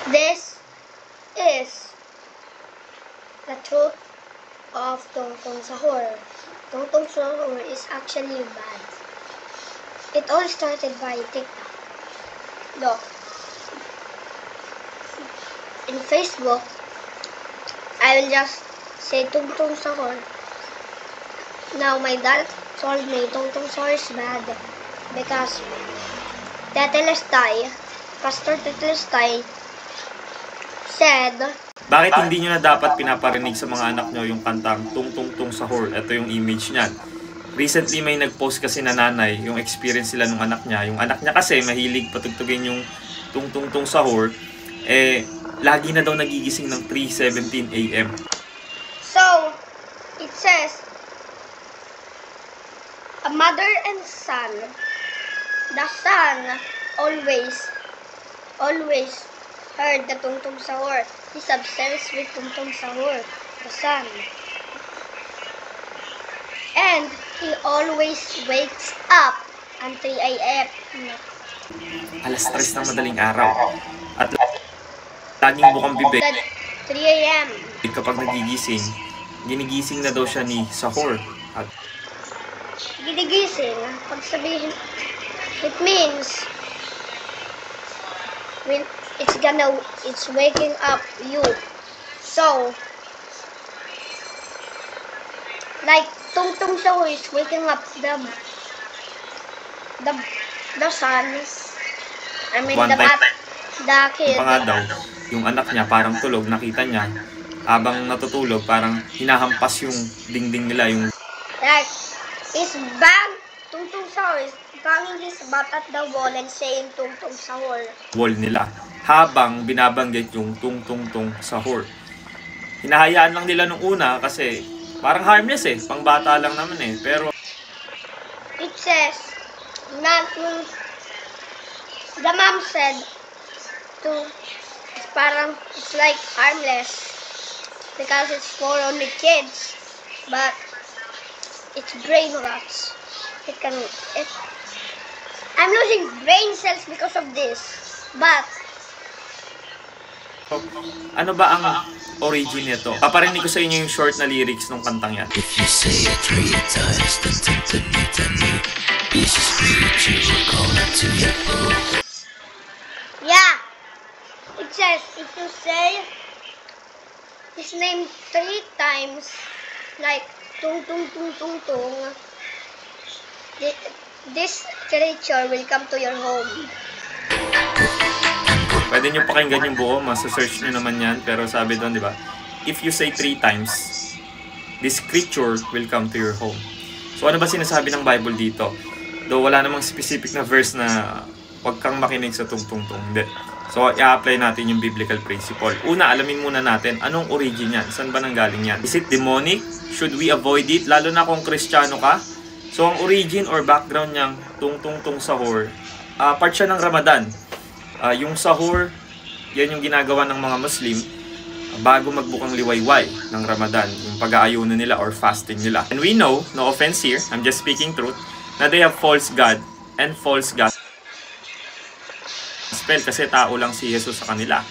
This is the truth of Tungtong Sahur. Tungtong Sahur is actually bad. It all started by TikTok. Look, in Facebook, I will just say Tungtong Sahur. Now my dad told me Tungtong Sahur is bad because Tetelestai, Pastor Tetelestai, said, bakit hindi nyo na dapat pinaparinig sa mga anak nyo yung kantang Tung Tung Tung Sahur? Ito yung image niyan. Recently may nag-post kasi na nanay, yung experience sila ng anak niya. Yung anak niya kasi mahilig patugtugin yung Tung Tung Tung Sahur. Lagi na daw nagigising ng 3:17 AM. So, it says, a mother and son. The son always heard the Tungtong Sahur. He's obsessed with Tungtong Sahur, the son. And he always wakes up at 3 a.m. Alas 3 ng madaling araw. At laging bukang bibig. 3 a.m. Kapag nagigising, ginigising na daw siya ni Sahur. At Ginigising, pag sabihin, it means when it's waking up you. So, like Tungtong Sahur is waking up the son. I mean one time, the kid. pa nga daw, yung anak niya parang tulog, nakita niya, habang natutulog, parang hinahampas yung dingding nila, yung Like, is bang Tungtong Sahur is banging his butt at the wall and saying Tungtong Sahur. wall nila, habang binabanggit yung Tung Tung Tung Sahur. Hinahayaan lang nila nung una kasi parang harmless pang bata lang naman pero It says, the mom said it's like harmless because it's for only kids, but it's brain rots. I'm losing brain cells because of this, but ano ba ang origin nito? Paparinig ko sa inyo yung short na lyrics ng kantang yan. If you say it 3 times, then tani, this is spirit, you will call it to your book. yeah, it says if you say his name 3 times, like tung tung tung tung tung, this creature will come to your home. Pwede nyo pakinggan yung buo, masa-search nyo naman yan. Pero sabi doon, di ba? If you say 3 times, this creature will come to your home. So ano ba sinasabi ng Bible dito? Though wala namang specific na verse na huwag kang makinig sa tung-tung-tung. Hindi. So i-apply natin yung biblical principle. Una, alamin muna natin anong origin yan. Saan ba nanggaling yan? Is it demonic? Should we avoid it? Lalo na kung Kristiyano ka. So ang origin or background niyang tung-tung-tung sahur, part siya ng Ramadan. Yung sahur, yan yung ginagawa ng mga Muslim bago magbukang liwayway ng Ramadan, yung pag-aayuno nila or fasting nila. And we know, no offense here, I'm just speaking truth, na they have false God and false gospel kasi tao lang si Jesus sa kanila.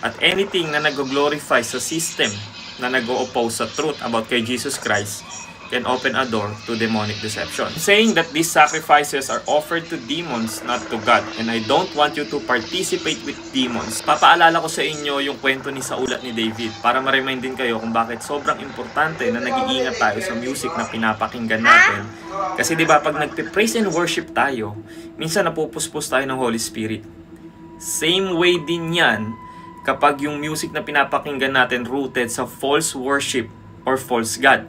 At anything na nag-glorify sa system na nag-o-oppose sa truth about kay Jesus Christ can open a door to demonic deception. Saying that these sacrifices are offered to demons, not to God. And I don't want you to participate with demons. Papaalala ko sa inyo yung kwento ni Saul at ni David para ma-remind din kayo kung bakit sobrang importante na nag-iingat tayo sa music na pinapakinggan natin. Kasi diba pag nagpe-praise and worship tayo, minsan napupuspos tayo ng Holy Spirit. Same way din yan kapag yung music na pinapakinggan natin rooted sa false worship or false God.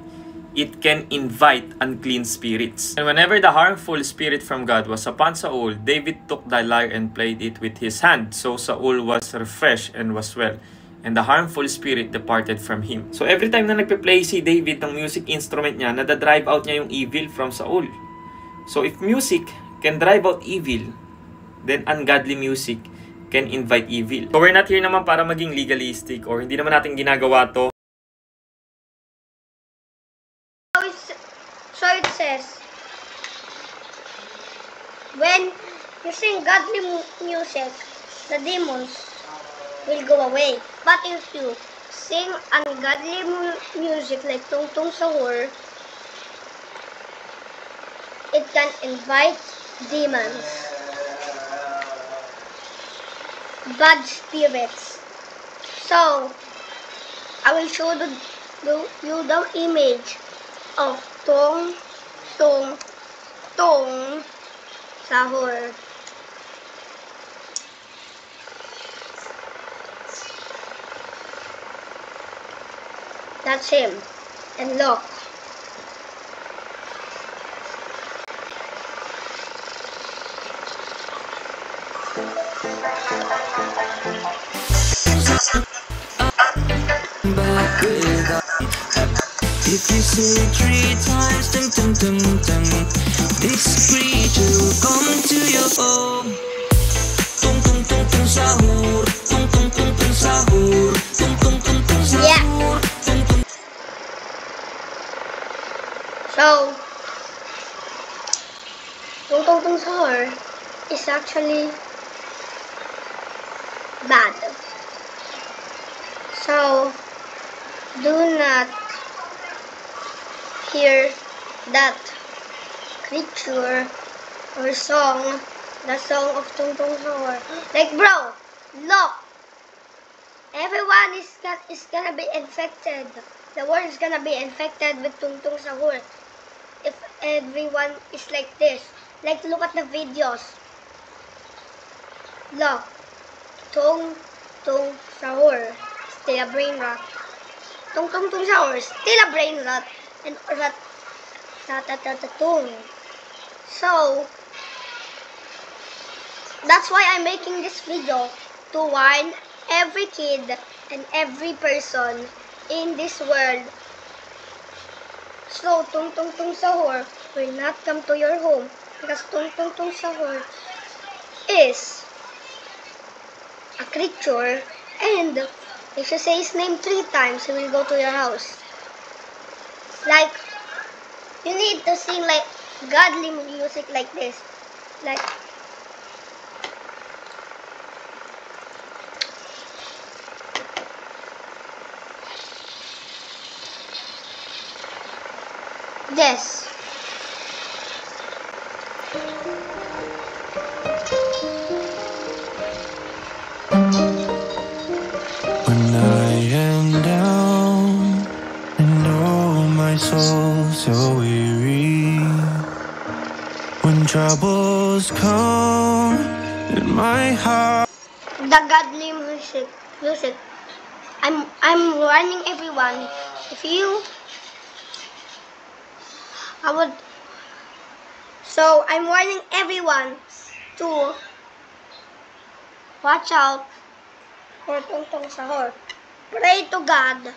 It can invite unclean spirits. And whenever the harmful spirit from God was upon Saul, David took the lyre and played it with his hand. So Saul was refreshed and was well. And the harmful spirit departed from him. So every time na nagpe-play si David ng music instrument niya, nada-drive out niya yung evil from Saul. So if music can drive out evil, then ungodly music can invite evil. So we're not here naman para maging legalistic or hindi naman natin ginagawa to. So it says, when you sing godly music, the demons will go away. But if you sing ungodly music like Tung Tung Sahur, it can invite demons, bad spirits. So, I will show you the image of Tung Tung Tung Sahur. That's him. And look. If you say it 3 times, dun dun dun dun, this creature will come to your home. Tung tung tung tung sahur, tung tung tung tung sahur, tung tung tung tung sahur. Yeah. So, Tung Tung Tung Sahur is actually bad. So, do not hear that creature or song, the song of Tung Tung Sahur. Like, bro, look, everyone is gonna be infected. The world is gonna be infected with Tung Tung Sahur if everyone is like this. Like, look at the videos. Look, Tung Tung Sahur, still a brain rot. Tung Tung Tung Sahur, still a brain rot. And rat-tat-tat-tung. So, that's why I'm making this video, to warn every kid and every person in this world. So, Tung Tung Tung Sahur will not come to your home because Tung Tung Tung Sahur is a creature, and if you say his name 3 times, he will go to your house. Like, you need to sing like godly music like this. Like, this. When I am down and oh my soul so weary, when troubles come in my heart. The godly music. I'm warning everyone. If you, So I'm warning everyone to watch out for Tung Tung Sahur. Pray to God.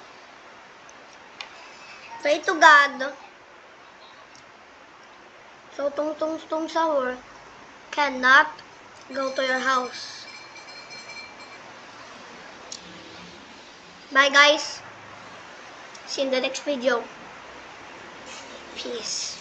Pray to God. So Tung Tung Tung Sahur cannot go to your house. Bye guys. See you in the next video. Peace.